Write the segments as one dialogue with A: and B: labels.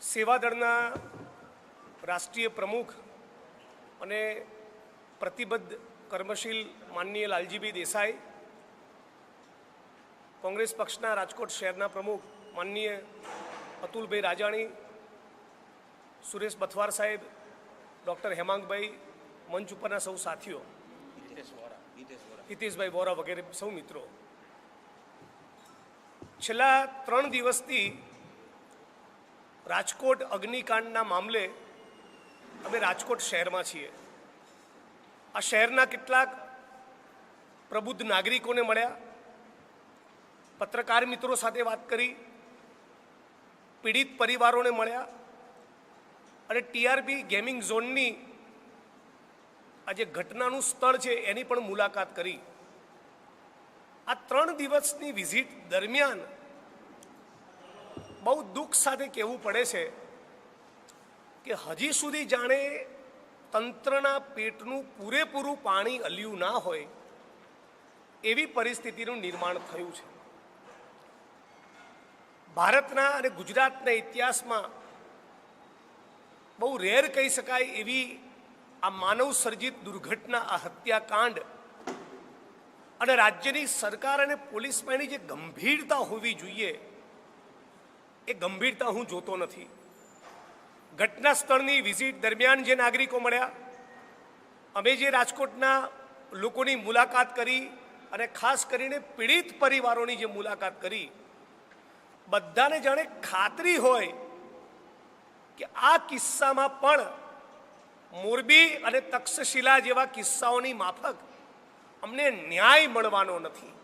A: સેવાદળના રાષ્ટ્રીય પ્રમુખ અને પ્રતિબદ્ધ કર્મશીલ માનનીય લાલજીભાઈ દેસાઈ, કોંગ્રેસ પક્ષના રાજકોટ શહેરના પ્રમુખ માનનીય અતુલભાઈ રાજાણી, સુરેશ બથવાર સાહેબ, ડૉક્ટર હેમાંગભાઈ, મંચ ઉપરના સૌ સાથીઓ, હિતેશભાઈ વોરા વગેરે સૌ મિત્રો, છેલ્લા 3 દિવસથી રાજકોટ અગ્નિકાંડના મામલે અમે રાજકોટ શહેરમાં છીએ. આ શહેરના કેટલાક પ્રબુદ્ધ નાગરિકોને મળ્યા, પત્રકાર મિત્રો સાથે વાત કરી, પીડિત પરિવારોને મળ્યા અને ટીઆરપી ગેમિંગ ઝોનની આ જે ઘટનાનું સ્થળ છે એની પણ મુલાકાત કરી. આ 3 દિવસની વિઝિટ દરમિયાન બહુ દુઃખ સાથે કહેવું પડે છે કે હજી સુધી જાણે તંત્રના પેટનું પૂરેપૂરું પાણી હલ્યું ના હોય એવી પરિસ્થિતિનું નિર્માણ થયું છે. ભારતના અને ગુજરાતના ઇતિહાસમાં બહુ રેર કહી શકાય એવી આ માનવ સર્જિત દુર્ઘટના, આ હત્યાકાંડ અને રાજ્યની સરકાર અને પોલીસમાંની જે ગંભીરતા હોવી જોઈએ એ ગંભીરતા હું જોતો નથી. ઘટના સ્થળની વિઝિટ દરમિયાન જે નાગરિકો મળ્યા, અમે જે રાજકોટના લોકોની મુલાકાત કરી અને ખાસ કરીને પીડિત પરિવારોની જે મુલાકાત કરી, બધાને જાણે ખાતરી હોય કે આ કિસ્સામાં પણ મોરબી અને તક્ષશિલા જેવા કિસ્સાઓની માફક અમને ન્યાય મળવાનો નથી.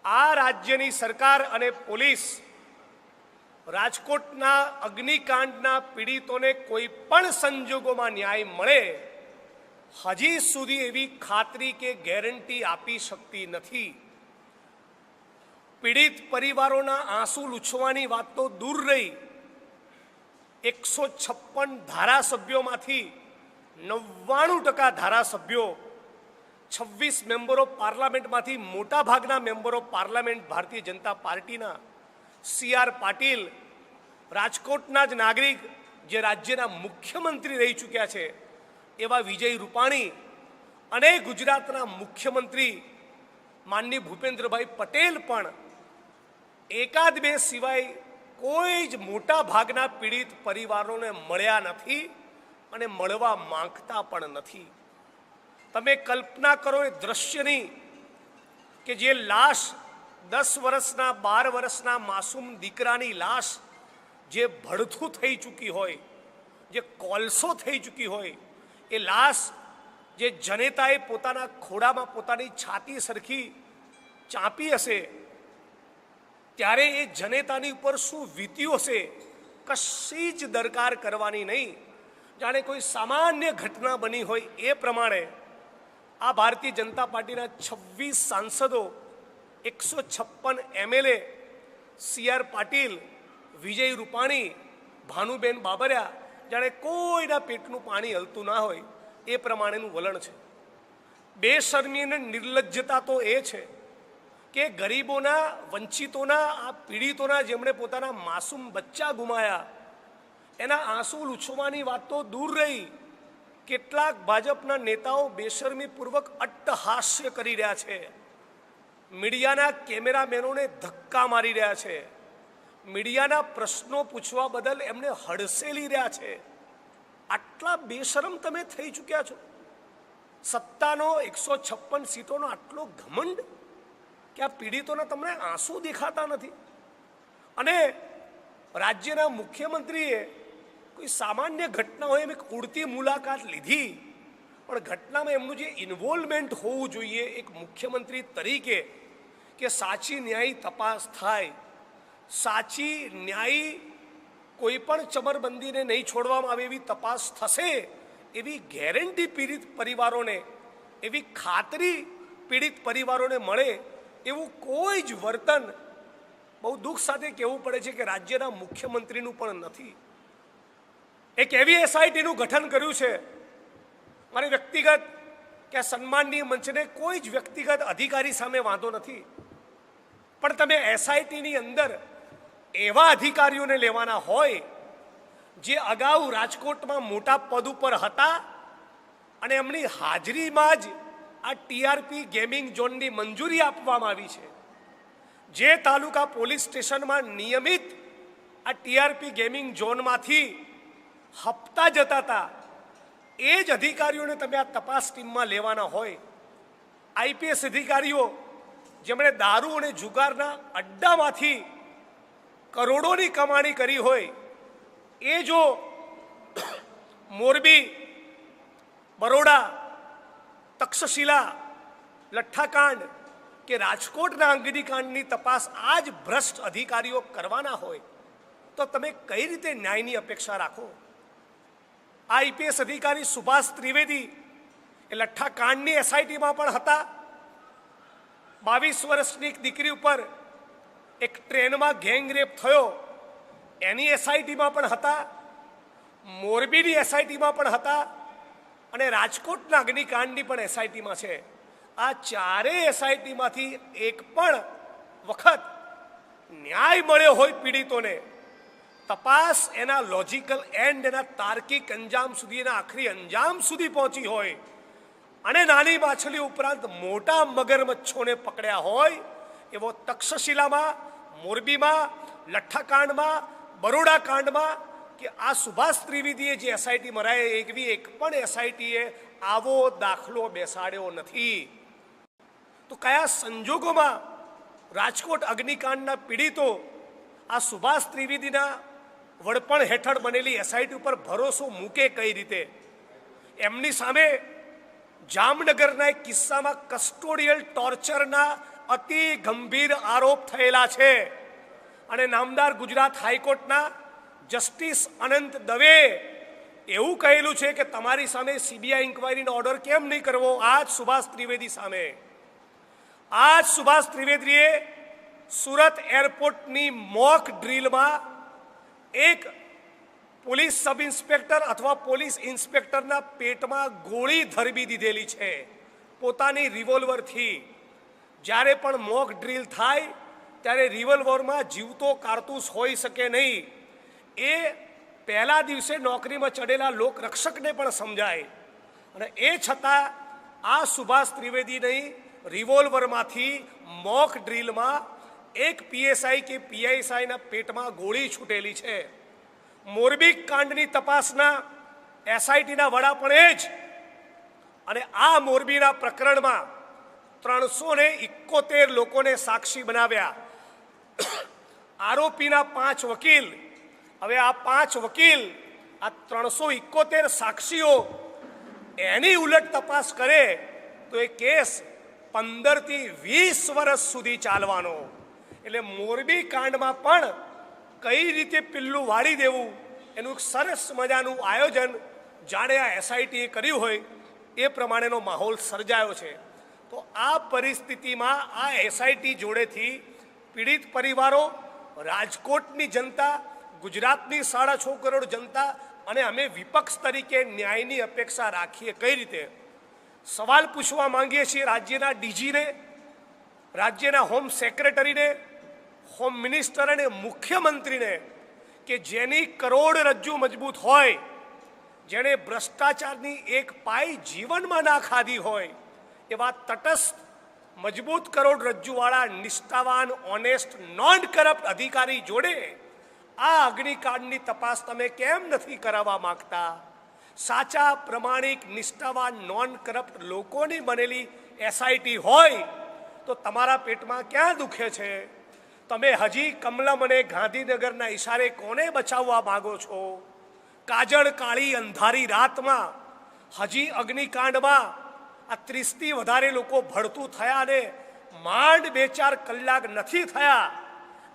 A: આ રાજ્યની સરકાર અને પોલીસ રાજકોટના અગ્નિકાંડના પીડિતોને કોઈ પણ સંજોગોમાં ન્યાય મળે હજી સુધી એવી ખાતરી કે ગેરંટી આપી શકતી નથી. પીડિત પરિવારોના આંસુ લૂછવાની વાત તો દૂર રહી, 156 ધારાસભ્યોમાંથી 99% ધારાસભ્યો, 26 મેમ્બર ઓફ પાર્લામેન્ટમાંથી મોટાભાગના member of parliament Bharatiya Janata પાર્ટીના, CR પાટીલ, રાજકોટના જ નાગરિક જે રાજ્યના મુખ્યમંત્રી રહી ચૂક્યા છે એવા વિજય રૂપાણી અને ગુજરાતના મુખ્યમંત્રી માનનીય ભૂપેન્દ્રભાઈ પટેલ પણ એકાદ બે સિવાય કોઈ જ મોટા ભાગના પીડિત પરિવારોને મળ્યા નથી અને મળવા માંગતા પણ નથી. તમે કલ્પના કરો એ દ્રશ્યની કે જે લાશ 10 વર્ષના 12 વર્ષના માસૂમ દીકરાની લાશ જે ભડથું થઈ ચૂકી હોય, જે કોલસો થઈ ચૂકી હોય, એ લાશ જે જનેતાએ પોતાના ખોડામાં પોતાની છાતી સરખી ચાંપી હશે ત્યારે એ જનેતાની ઉપર શું વીત્યું હશે કશી જ દરકાર કરવાની નહીં. જાણે કોઈ સામાન્ય ઘટના બની હોય એ પ્રમાણે આ ભારતીય જનતા પાર્ટીના 26 સાંસદો, 156 MLA, CR પાટીલ, વિજય રૂપાણી, ભાનુબેન બાબરિયા, જાણે કોઈના પેટનું પાણી હલતું ના હોય એ પ્રમાણેનું વલણ છે. બેશરમી અને નિર્લજ્જતા તો એ છે કે ગરીબોના, વંચિતોના, આ પીડિતોના જેમણે પોતાના માસૂમ બચ્ચા ગુમાયા એના આંસુ લૂછવાની વાત તો દૂર રહી, કેટલાક ભાજપના નેતાઓ બેશરમીપૂર્વક અટ્ટહાસ્ય કરી રહ્યા છે, મીડિયાના કેમેરામેનોને ધક્કા મારી રહ્યા છે, મીડિયાના પ્રશ્નો પૂછવા બદલ એમને હડસેલી રહ્યા છે. આટલા બેશરમ તમે થઈ ચૂક્યા છો. સત્તાનો 156 સીટોનો આટલો ઘમંડ કે આ પીડિતોના તમને આંસુ દેખાતા નથી. અને રાજ્યના મુખ્યમંત્રીએ કોઈ સામાન્ય ઘટના હોય એમ એક ઉડતી મુલાકાત લીધી, પણ ઘટનામાં એમનું જે ઇન્વોલ્વમેન્ટ હોવું જોઈએ એક મુખ્યમંત્રી તરીકે કે સાચી ન્યાયી તપાસ થાય, સાચી ન્યાયી કોઈ પણ ચમરબંધીને નહીં છોડવામાં આવે એવી તપાસ થશે એવી ગેરંટી પીડિત પરિવારોને, એવી ખાતરી પીડિત પરિવારોને મળે એવું કોઈ જ વર્તન બહુ દુઃખ સાથે કહેવું પડે છે કે રાજ્યના મુખ્યમંત્રીનું પણ નથી. એક એવી SITનું ગઠન કર્યું છે, મારી વ્યક્તિગત કે સન્માનની મંચને કોઈ જ વ્યક્તિગત અધિકારી સામે વાંધો નથી, પણ તમે SITની અંદર એવા અધિકારીઓને લેવાના હોય જે અગાઉ રાજકોટમાં મોટા પદ ઉપર હતા અને એમની હાજરીમાં જ આ ટીઆરપી ગેમિંગ ઝોનની મંજૂરી આપવામાં આવી છે, જે તાલુકા પોલીસ સ્ટેશનમાં નિયમિત આ ટીઆરપી ગેમિંગ ઝોનમાંથી હપ્તા જતા હતા, એ જ અધિકારીઓને તમે આ તપાસ ટીમમાં લેવાના હોય. આઈપીએસ અધિકારીઓ જેમણે દારૂ અને જુગારના અડ્ડામાંથી કરોડોની કમાણી કરી હોય, એ જો મોરબી, બરોડા, તક્ષશિલા, લઠ્ઠાકાંડ કે રાજકોટના અગ્નિકાંડની તપાસ આ જ ભ્રષ્ટ અધિકારીઓ કરવાના હોય તો તમે કઈ રીતે ન્યાયની અપેક્ષા રાખો? આઈપીએસ અધિકારી સુભાષ ત્રિવેદી એ લઠ્ઠાકાંડની એસઆઈટીમાં પણ હતા. 22 વર્ષની દીકરી ઉપર એક ટ્રેનમાં ગેંગરેપ થયો, એની એસઆઈટીમાં પણ હતા, મોરબીની એસઆઈટીમાં પણ હતા અને રાજકોટના અગ્નિકાંડની પણ એસઆઈટીમાં છે. આ ચારેય એસઆઈટીમાંથી એક પણ વખત ન્યાય મળ્યો હોય પીડિતોને, તપાસ એના લોજિકલ એન્ડ, એના તાર્કિક અંજામ સુધી, એના આખરી અંજામ સુધી પહોંચી હોય અને નાની માછલી ઉપરાંત મોટા મગરમચ્છોને પકડ્યા હોય, એવો તક્ષશિલામાં, મોરબીમાં, લઠ્ઠાકાંડમાં, બરોડા કાંડમાં કે આ સુભાષ ત્રિવેદીએ જે એસઆઈટી મરાય એવી એક પણ એસઆઈટીએ આવો દાખલો બેસાડ્યો નથી. તો કયા સંજોગોમાં રાજકોટ અગ્નિકાંડના પીડિતો આ સુભાષ ત્રિવેદીના વડપણ હેઠળ બનેલી એસઆઈટી ઉપર ભરોસો મૂકે કઈ રીતે? એમની સામે જામનગરના એક કિસ્સામાં કસ્ટોડિયલ ટોર્ચરના અતિ ગંભીર આરોપ થયેલા છે અને નામદાર ગુજરાત હાઈકોર્ટના જસ્ટિસ અનંત દવે એવું કહેલું છે કે તમારી સામે સીબીઆઈ ઇન્કવાયરીનો ઓર્ડર કેમ નહીં કરવો? આ જ સુભાષ ત્રિવેદી સામે, આ જ સુભાષ ત્રિવેદીએ સુરત એરપોર્ટની મોક ડ્રીલમાં એક પોલીસ સબ ઇન્સ્પેક્ટર અથવા પોલીસ ઇન્સ્પેક્ટરના પેટમાં ગોળી ધરબી દીધેલી છે પોતાની રિવોલ્વરથી. જ્યારે પણ મોક ડ્રીલ થાય ત્યારે રિવોલ્વરમાં જીવતો કારતૂસ હોઈ શકે નહીં, એ પહેલા દિવસે નોકરીમાં ચડેલા લોકરક્ષકને પણ સમજાય. અને એ છતાં આ સુભાષ ત્રિવેદીની રિવોલ્વરમાંથી મોક ડ્રીલમાં એક પીએસઆઈ કે પીઆઈએસઆઈના પેટમાં ગોળી છૂટેલી છે. મોરબી કાંડની તપાસના એસઆઈટીના વડા પણ એ જ. અને આ મોરબીના પ્રકરણમાં 371 લોકોને સાક્ષી બનાવ્યા. આરોપીના 5 વકીલ. હવે આ 5 વકીલ આ 371 સાક્ષીઓ એની ઉલટ તપાસ કરે તો એ કેસ 15 થી 20 વર્ષ સુધી ચાલવાનો. એટલે મોરબી કાંડમાં પણ કઈ રીતે પિલ્લું વાળી દેવું એનું એક સરસ મજાનું આયોજન જાણે આ એસઆઈટીએ કર્યું હોય એ પ્રમાણેનો માહોલ સર્જાયો છે. તો આ પરિસ્થિતિમાં આ એસઆઈટી જોડેથી પીડિત પરિવારો, રાજકોટની જનતા, ગુજરાતની 6.5 કરોડ જનતા અને અમે વિપક્ષ તરીકે ન્યાયની અપેક્ષા રાખીએ કઈ રીતે? સવાલ પૂછવા માંગીએ છીએ રાજ્યના ડીજીને, રાજ્યના હોમ સેક્રેટરીને, હોમ મિનિસ્ટર અને મુખ્યમંત્રીને કે જેની કરોડરજ્જુ મજબૂત હોય, જેણે ભ્રષ્ટાચારની એક પાઈ જીવનમાં ના ખાધી હોય, એવા તટસ્થ મજબૂત કરોડરજ્જુવાળા નિષ્ઠાવાન, ઓનેસ્ટ, નોન કરપ્ટ અધિકારી જોડે આ અગ્નિકાંડની તપાસ તમે કેમ નથી કરાવવા માંગતા? સાચા, પ્રમાણિક, નિષ્ઠાવાન, નોન કરપ્ટ લોકોની બનેલી એસઆઈટી હોય તો તમારા પેટમાં ક્યાં દુખે છે? તમે હજી કમલમ અને ગાંધીનગરના ઈશારે કોને બચાવવા માંગો છો? કાજળ કાળી અંધારી રાતમાં હજી અગ્નિકાંડમાં આ 30થી વધારે લોકો ભડતું થયા અને માંડ 2-4 કલાક નથી થયા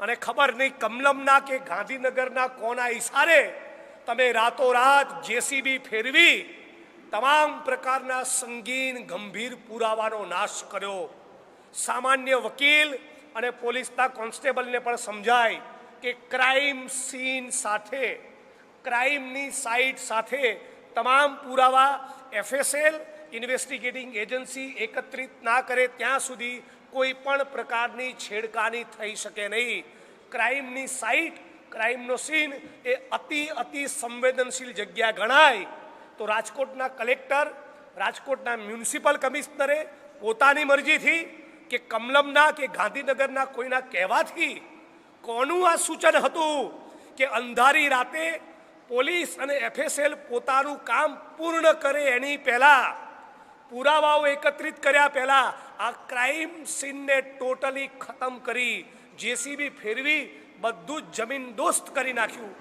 A: અને ખબર નહીં કમલમના કે ગાંધીનગરના કોના ઈશારે તમે રાતોરાત જેસીબી ફેરવી તમામ પ્રકારના સંગીન ગંભીર પુરાવાનો નાશ કર્યો. સામાન્ય વકીલ અને પોલીસના કોન્સ્ટેબલને પણ સમજાય કે ક્રાઇમ સીન સાથે, ક્રાઇમની સાઇટ સાથે તમામ પુરાવા એફએસએલ ઇન્વેસ્ટિગેટિંગ એજન્સી એકત્રિત ના કરે ત્યાં સુધી કોઈ પણ પ્રકારની છેડખાની થઈ શકે નહીં. ક્રાઇમની સાઇટ ક્રાઇમનો સીન એ અતિ સંવેદનશીલ જગ્યા ગણાય તો રાજકોટના કલેક્ટર, રાજકોટના મ્યુનિસિપલ કમિશનરે પોતાની મરજીથી કે કમલમના કે ગાંધીનગરના કોઈના કહેવાથી કોનું આ સૂચન હતું કે અંધારી રાતે પોલીસ અને FSL પોતાનું કામ પૂર્ણ કરે એની પહેલા, પુરાવાઓ એકત્રિત કર્યા પહેલા આ ક્રાઇમ સીનને ટોટલી ખતમ કરી JCB ફેરવી બધું જ જમીન દોસ્ત કરી નાખ્યું.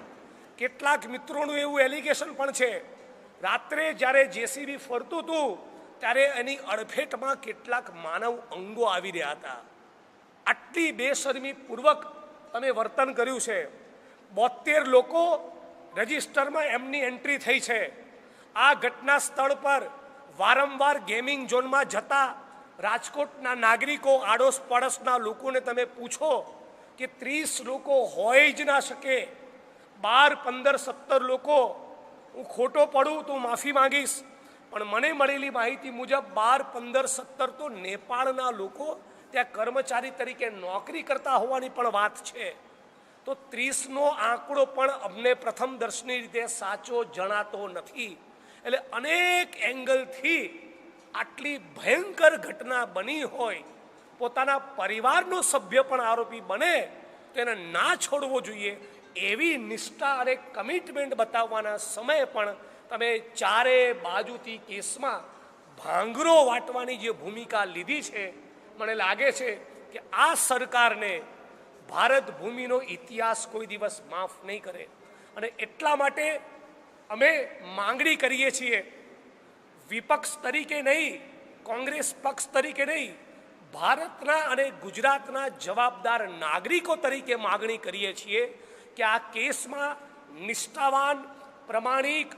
A: કેટલાક મિત્રોનું એવું એલિગેશન પણ છે રાત્રે જ્યારે JCB ફરતું હતું ત્યારે એની અડફેટમાં કેટલાક માનવ અંગો આવી રહ્યા હતા. આટલી બેશરમીપૂર્વક તમે વર્તન કર્યું છે. 72 લોકો રજિસ્ટરમાં એમની એન્ટ્રી થઈ છે. આ ઘટના સ્થળ પર વારંવાર ગેમિંગ ઝોનમાં જતા રાજકોટના નાગરિકો, આડોશ પડોશના લોકોને તમે પૂછો કે 30 લોકો હોય જ ના શકે. 12, 15, 17 લોકો, હું ખોટો પડું તો માફી માંગીશ, પણ મને મળેલી માહિતી મુજબ 12, 15, 17 તો નેપાળના લોકો ત્યાં કર્મચારી તરીકે નોકરી કરતા હોવાની પણ વાત છે. તો 30નો આંકડો પણ અમને પ્રથમ દર્શની રીતે સાચો જણાતો નથી. એટલે અનેક એંગલથી આટલી ભયંકર ઘટના બની હોય, પોતાના પરિવારનો સભ્ય પણ આરોપી બને તો એને ના છોડવો જોઈએ. એવી નિષ્ઠા અને કમિટમેન્ટ બતાવવાના સમયે પણ તમે ચારે બાજુથી કેસમાં ભાંગરો વાટવાની જે ભૂમિકા લીધી છે, મને લાગે છે કે આ સરકારને ભારત ભૂમિનો ઇતિહાસ કોઈ દિવસ માફ નહીં કરે. અને એટલા માટે અમે માંગણી કરીએ છીએ, વિપક્ષ તરીકે નહીં, કોંગ્રેસ પક્ષ તરીકે નહીં, ભારતના અને ગુજરાતના જવાબદાર નાગરિકો તરીકે માંગણી કરીએ છીએ કે આ કેસમાં નિષ્ઠાવાન, પ્રમાણિક,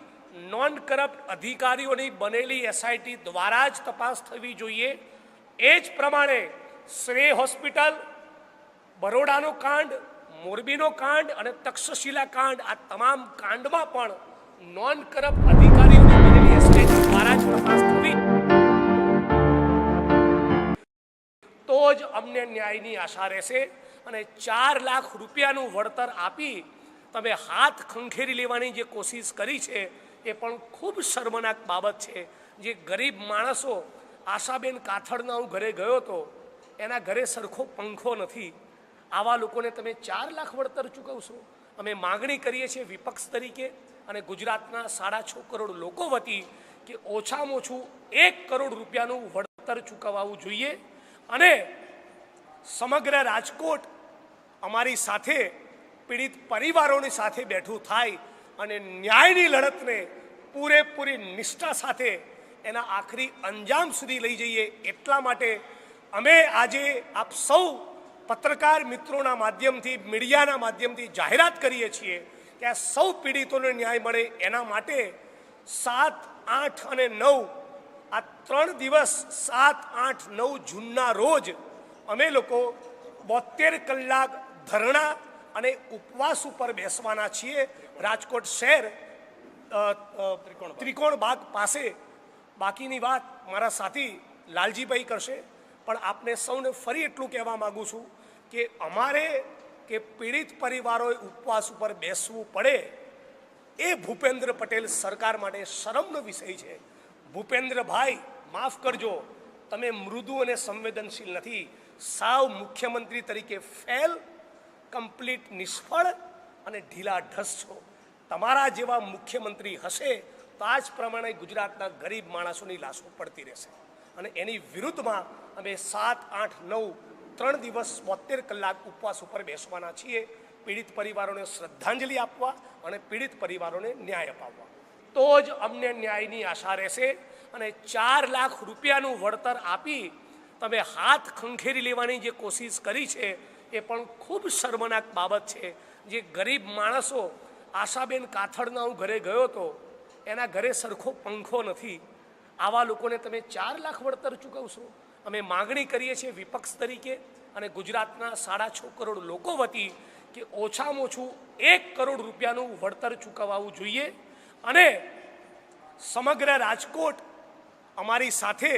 A: નોન કરપ્ટ અધિકારીઓની બનેલી SIT દ્વારા જ તપાસ થવી જોઈએ. એ જ પ્રમાણે શ્રેય હોસ્પિટલ, બરોડાનો કાંડ, મોરબીનો કાંડ અને તક્ષશિલા કાંડ, આ તમામ કાંડમાં પણ નોન કરપ્ટ અધિકારીઓની બનેલી SIT દ્વારા જ તપાસ થવી તો જ અમને ન્યાયની આશા રહેશે. અને 4 લાખ રૂપિયાનું વળતર આપી તમે હાથ ખંખેરી લેવાની જે કોશિશ કરી છે એ પણ ખૂબ શર્મનાક બાબત છે. જે ગરીબ માણસો, આશાબેન કાથડના હું ઘરે ગયો હતો, એના ઘરે સરખો પંખો નથી. આવા લોકોને તમે 4 લાખ વળતર ચૂકવશો? અમે માગણી કરીએ છીએ વિપક્ષ તરીકે અને ગુજરાતના 6.5 કરોડ લોકો વતી કે ઓછામાં ઓછું 1 કરોડ રૂપિયાનું વળતર ચૂકવવું જોઈએ. અને સમગ્ર રાજકોટ અમારી સાથે, પીડિત પરિવારોની સાથે બેઠું થાય અને ન્યાયની લડતને પૂરેપૂરી નિષ્ઠા સાથે એના આખરી અંજામ સુધી લઈ જઈએ. એટલા માટે અમે આજે આપ સૌ પત્રકાર મિત્રોના માધ્યમથી, મીડિયાના માધ્યમથી જાહેરાત કરીએ છીએ કે આ સૌ પીડિતોને ન્યાય મળે એના માટે 7, 8 અને 9 આ 3 દિવસ 7, 8, 9 જૂનના રોજ અમે લોકો 72 કલાક ધરણા અને ઉપવાસ ઉપર બેસવાના છીએ. રાજકોટ શહેર ત્રિકોણ બાગ પાસે. બાકીની વાત મારા સાથી લાલજીભાઈ કરશે, પણ આપને સૌને ફરી એટલું કહેવા માગું છું કે અમારે કે પીડિત પરિવારોએ ઉપવાસ ઉપર બેસવું પડે એ ભૂપેન્દ્ર પટેલ સરકાર માટે શરમનો વિષય છે. ભૂપેન્દ્રભાઈ, માફ કરજો, તમે મૃદુ અને સંવેદનશીલ નથી. સાવ મુખ્યમંત્રી તરીકે ફેલ, કમ્પ્લીટ નિષ્ફળ અને ઢીલા ઢસ છો. તમારા જેવા મુખ્યમંત્રી હશે તો આ જ પ્રમાણે ગુજરાતના ગરીબ માણસોની લાશો પડતી રહેશે. અને એની વિરુદ્ધમાં અમે 7, 8, 9 3 દિવસ 72 કલાક ઉપવાસ ઉપર બેસવાના છીએ. પીડિત પરિવારોને શ્રદ્ધાંજલિ આપવા અને પીડિત પરિવારોને ન્યાય અપાવવા તો જ અમને ન્યાયની આશા રહેશે. અને 4 લાખ રૂપિયાનું વળતર આપી તમે હાથ ખંખેરી લેવાની જે કોશિશ કરી છે એ પણ ખૂબ શર્મનાક બાબત છે. જે ગરીબ માણસો, આશાબેન કાથડના હું ઘરે ગયો હતો, એના ઘરે સરખો પંખો નથી. આવા લોકોને તમે 4 લાખ વળતર ચૂકવશો? અમે માગણી કરીએ છીએ વિપક્ષ તરીકે અને ગુજરાતના 6.5 કરોડ લોકો વતી કે ઓછામાં ઓછું 1 કરોડ રૂપિયાનું વળતર ચૂકવવું જોઈએ. અને સમગ્ર રાજકોટ અમારી સાથે,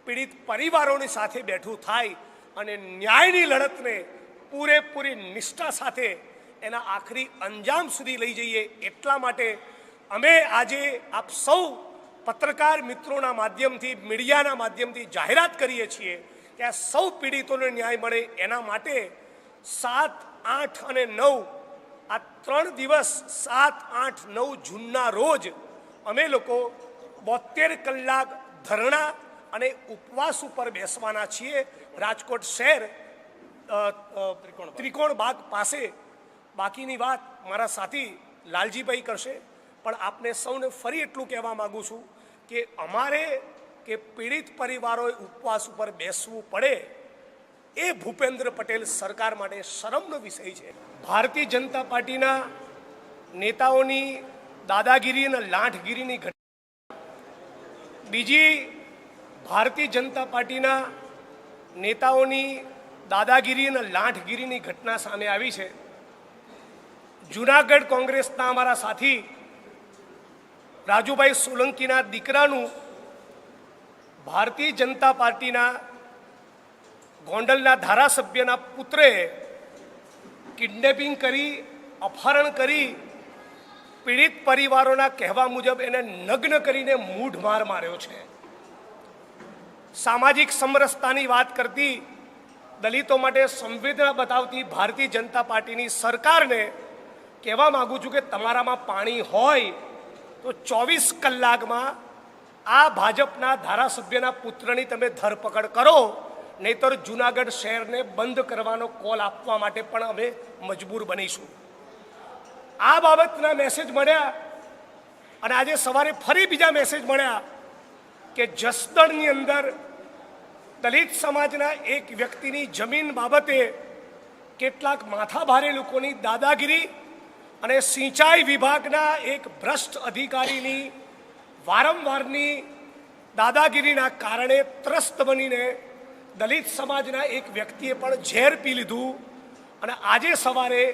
A: પીડિત પરિવારોની સાથે બેઠું થાય અને ન્યાયની લડતને પૂરેપૂરી નિષ્ઠા સાથે એના આખરી અંજામ સુધી લઈ જઈએ એટલા માટે અમે આજે આપ સૌ પત્રકાર મિત્રોના માધ્યમથી મીડિયાના માધ્યમથી જાહેરાત કરીએ છીએ કે આ સૌ પીડિતોને ન્યાય મળે એના માટે 7, 8 અને 9 આ 3 દિવસ 7, 8, 9 જૂનના રોજ અમે લોકો 72 કલાક ધરણા અને ઉપવાસ ઉપર બેસવાના છીએ રાજકોટ શહેર ત્રિકોણ બાગ પાસે. બાકીની વાત મારા સાથી લાલજીભાઈ કરશે, પણ આપને સૌને ફરી એટલું કહેવા માગું છું કે અમારે કે પીડિત પરિવારોએ ઉપવાસ ઉપર બેસવું પડે એ ભૂપેન્દ્ર પટેલ સરકાર માટે શરમનો વિષય છે. ભારતીય જનતા પાર્ટીના નેતાઓની દાદાગીરી અને લાંઠગીરીની ઘટના, બીજી ભારતીય જનતા પાર્ટીના નેતાઓની દાદાગીરી અને લાંઠગીરીની ઘટના સામે આવી છે. જૂનાગઢ કોંગ્રેસના અમારા સાથી રાજુભાઈ સોલંકીના દીકરાનું ભારતીય જનતા પાર્ટીના ગોંડલના ધારાસભ્યના પુત્રે કિડનેપિંગ કરી, અપહરણ કરી, પીડિત પરિવારોના કહેવા મુજબ એને નગ્ન કરીને મૂઢમાર માર્યો છે. સામાજિક સમરસતાની વાત કરતી, દલિતો માટે સંવેદના બતાવતી ભારતીય જનતા પાર્ટીની સરકારને કહેવા માગું છું કે તમારામાં પાણી હોય તો 24 કલાકમાં આ ભાજપના ધારાસભ્યના પુત્રની તમે ધરપકડ કરો, નહીતર જૂનાગઢ શહેરને બંધ કરવાનો કોલ આપવા માટે પણ અમે મજબૂર બનીશું. આ બાબતના મેસેજ મળ્યા અને આજે સવારે ફરી બીજા મેસેજ મળ્યા કે જસદણની અંદર દલિત સમાજના એક વ્યક્તિની જમીન બાબતે કેટલાક માથાભારે લોકોની દાદાગીરી અને સિંચાઈ વિભાગના એક ભ્રષ્ટ અધિકારીની વારંવારની દાદાગીરીના કારણે ત્રસ્ત બનીને દલિત સમાજના એક વ્યક્તિએ પણ ઝેર પી લીધું અને આજે સવારે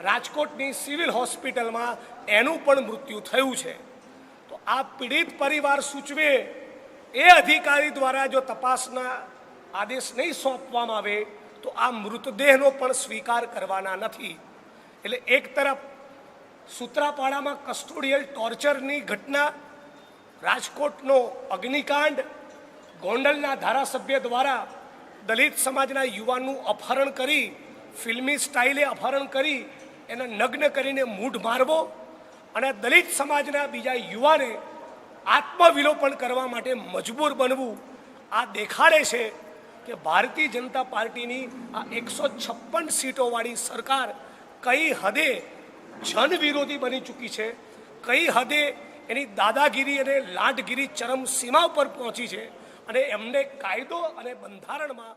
A: રાજકોટની સિવિલ હોસ્પિટલમાં એનું પણ મૃત્યુ થયું છે. તો આ પીડિત પરિવાર સૂચવે એ અધિકારી દ્વારા જો તપાસના આદેશ નહીં સોંપવામાં આવે તો આ મૃતદેહનો પણ સ્વીકાર કરવાના નથી. એટલે એક તરફ સૂત્રાપાડામાં કસ્ટોડિયલ ટોર્ચરની ઘટના, રાજકોટનો અગ્નિકાંડ, ગોંડલના ધારાસભ્ય દ્વારા દલિત સમાજના યુવાનનું અપહરણ કરી, ફિલ્મી સ્ટાઇલે અપહરણ કરી એને નગ્ન કરીને મૂઢ મારવો અને દલિત સમાજના બીજા યુવાને આત્મવિલોપન કરવા માટે મજબૂર બનવું, આ દેખાડે છે કે ભારતીય જનતા પાર્ટીની આ 156 સીટોવાળી સરકાર કઈ હદે જનવિરોધી બની ચૂકી છે, કઈ હદે એની દાદાગીરી અને લાંઠગીરી ચરમ સીમા ઉપર પહોંચી છે અને એમને કાયદો અને બંધારણમાં